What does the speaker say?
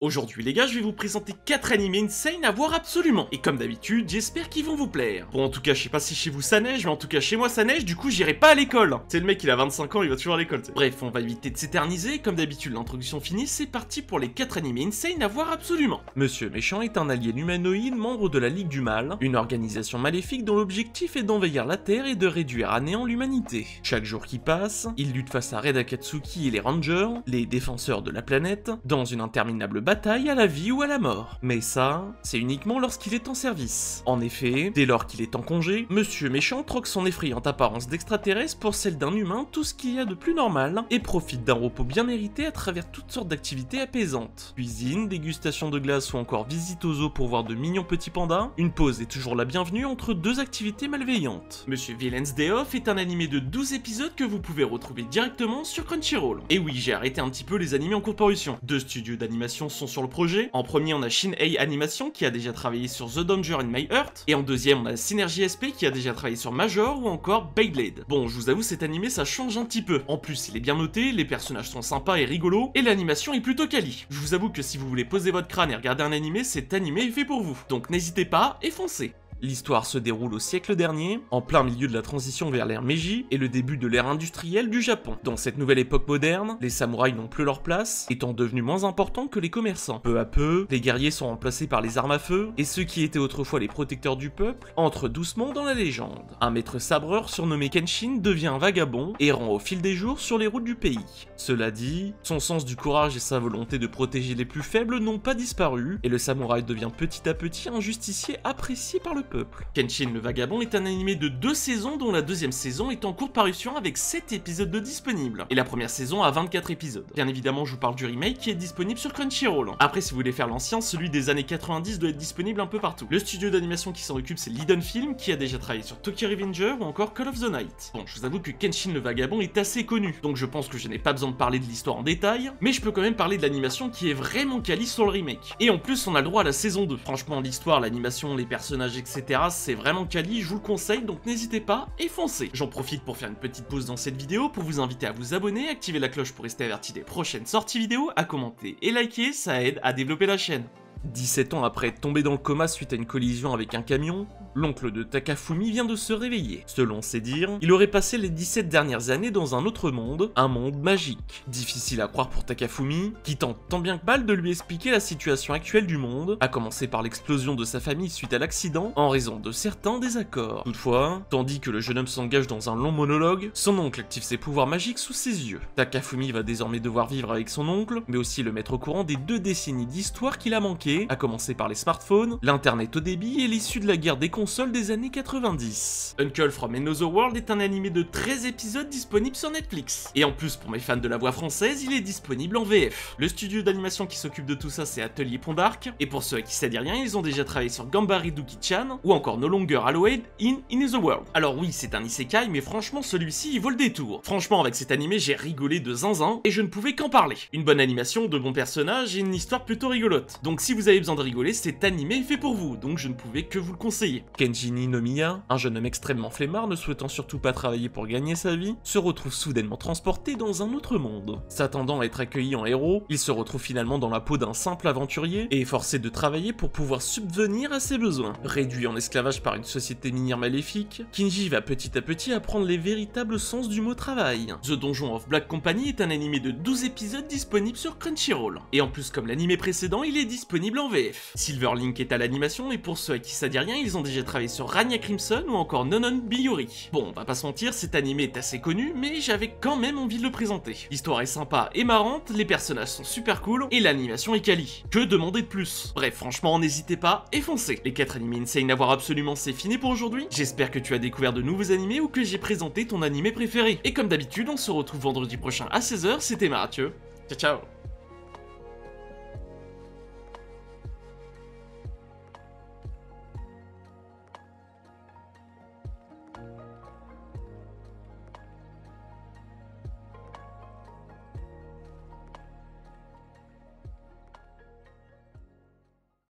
Aujourd'hui les gars, je vais vous présenter 4 animés insane à voir absolument. Et comme d'habitude, j'espère qu'ils vont vous plaire. Bon en tout cas, je sais pas si chez vous ça neige, mais en tout cas chez moi ça neige, du coup j'irai pas à l'école. C'est le mec, il a 25 ans, il va toujours à l'école. Bref, on va éviter de s'éterniser, comme d'habitude l'introduction finie, c'est parti pour les 4 animés insane à voir absolument. Monsieur Méchant est un alien humanoïde, membre de la Ligue du Mal, une organisation maléfique dont l'objectif est d'envahir la Terre et de réduire à néant l'humanité. Chaque jour qui passe, il lutte face à Red Akatsuki et les Rangers, les défenseurs de la planète, dans une interminable bataille à la vie ou à la mort. Mais ça, c'est uniquement lorsqu'il est en service. En effet, dès lors qu'il est en congé, Monsieur Méchant troque son effrayante apparence d'extraterrestre pour celle d'un humain, tout ce qu'il y a de plus normal, et profite d'un repos bien mérité à travers toutes sortes d'activités apaisantes. Cuisine, dégustation de glace ou encore visite aux zoos pour voir de mignons petits pandas, une pause est toujours la bienvenue entre deux activités malveillantes. Monsieur Villain's Day Off est un animé de 12 épisodes que vous pouvez retrouver directement sur Crunchyroll. Et oui, j'ai arrêté un petit peu les animés en cours de parution. Deux studios d'animation sont sur le projet. En premier, on a Shin-Ei Animation qui a déjà travaillé sur The Danger in My Heart. Et en deuxième, on a Synergy SP qui a déjà travaillé sur Major ou encore Beyblade. Bon, je vous avoue, cet animé ça change un petit peu. En plus, il est bien noté, les personnages sont sympas et rigolos, et l'animation est plutôt quali. Je vous avoue que si vous voulez poser votre crâne et regarder un animé, cet animé est fait pour vous. Donc n'hésitez pas et foncez. L'histoire se déroule au siècle dernier, en plein milieu de la transition vers l'ère Meiji et le début de l'ère industrielle du Japon. Dans cette nouvelle époque moderne, les samouraïs n'ont plus leur place, étant devenus moins importants que les commerçants. Peu à peu, les guerriers sont remplacés par les armes à feu, et ceux qui étaient autrefois les protecteurs du peuple entrent doucement dans la légende. Un maître sabreur surnommé Kenshin devient un vagabond, errant au fil des jours sur les routes du pays. Cela dit, son sens du courage et sa volonté de protéger les plus faibles n'ont pas disparu, et le samouraï devient petit à petit un justicier apprécié par le peuple. Kenshin le Vagabond est un animé de 2 saisons dont la deuxième saison est en cours de parution avec 7 épisodes de disponibles. Et la première saison a 24 épisodes. Bien évidemment, je vous parle du remake qui est disponible sur Crunchyroll. Après, si vous voulez faire l'ancien, celui des années 90 doit être disponible un peu partout. Le studio d'animation qui s'en occupe, c'est Liden Film, qui a déjà travaillé sur Tokyo Revenger ou encore Call of the Night. Bon, je vous avoue que Kenshin le Vagabond est assez connu, donc je pense que je n'ai pas besoin de parler de l'histoire en détail, mais je peux quand même parler de l'animation qui est vraiment quali sur le remake. Et en plus, on a le droit à la saison 2. Franchement, l'histoire, l'animation, les personnages, etc., c'est vraiment quali, je vous le conseille, donc n'hésitez pas et foncez. J'en profite pour faire une petite pause dans cette vidéo pour vous inviter à vous abonner, activer la cloche pour rester averti des prochaines sorties vidéo, à commenter et liker, ça aide à développer la chaîne. 17 ans après être tombé dans le coma suite à une collision avec un camion, l'oncle de Takafumi vient de se réveiller. Selon ses dires, il aurait passé les 17 dernières années dans un autre monde, un monde magique. Difficile à croire pour Takafumi, qui tente tant bien que mal de lui expliquer la situation actuelle du monde, à commencer par l'explosion de sa famille suite à l'accident, en raison de certains désaccords. Toutefois, tandis que le jeune homme s'engage dans un long monologue, son oncle active ses pouvoirs magiques sous ses yeux. Takafumi va désormais devoir vivre avec son oncle, mais aussi le mettre au courant des 2 décennies d'histoire qu'il a manqué, à commencer par les smartphones, l'internet au débit et l'issue de la guerre des consoles des années 90. Uncle from Another World est un animé de 13 épisodes disponible sur Netflix. Et en plus, pour mes fans de la voix française, il est disponible en VF. Le studio d'animation qui s'occupe de tout ça, c'est Atelier Pondark, et pour ceux à qui ça dit rien, ils ont déjà travaillé sur Gambari Duki-chan, ou encore No Longer Hallowed in Another World. Alors oui, c'est un isekai, mais franchement, celui-ci, il vaut le détour. Franchement, avec cet animé, j'ai rigolé de zinzin, et je ne pouvais qu'en parler. Une bonne animation, de bons personnages, et une histoire plutôt rigolote. Donc si vous avez besoin de rigoler, cet animé est fait pour vous, donc je ne pouvais que vous le conseiller. Kenjini Nomiya, un jeune homme extrêmement flemmard ne souhaitant surtout pas travailler pour gagner sa vie, se retrouve soudainement transporté dans un autre monde. S'attendant à être accueilli en héros, il se retrouve finalement dans la peau d'un simple aventurier et est forcé de travailler pour pouvoir subvenir à ses besoins. Réduit en esclavage par une société minière maléfique, Kinji va petit à petit apprendre les véritables sens du mot travail. The Donjon of Black Company est un animé de 12 épisodes disponible sur Crunchyroll. Et en plus, comme l'animé précédent, il est disponible en VF. Silverlink est à l'animation et pour ceux à qui ça dit rien, ils ont déjà travaillé sur Rania Crimson ou encore Nonon Biyori. Bon, on va pas se mentir, cet animé est assez connu, mais j'avais quand même envie de le présenter. L'histoire est sympa et marrante, les personnages sont super cool et l'animation est quali. Que demander de plus? Bref, franchement, n'hésitez pas et foncez. Les 4 animés insane à voir absolument, c'est fini pour aujourd'hui. J'espère que tu as découvert de nouveaux animés ou que j'ai présenté ton animé préféré. Et comme d'habitude, on se retrouve vendredi prochain à 16 h, c'était Mathieu. Ciao ciao.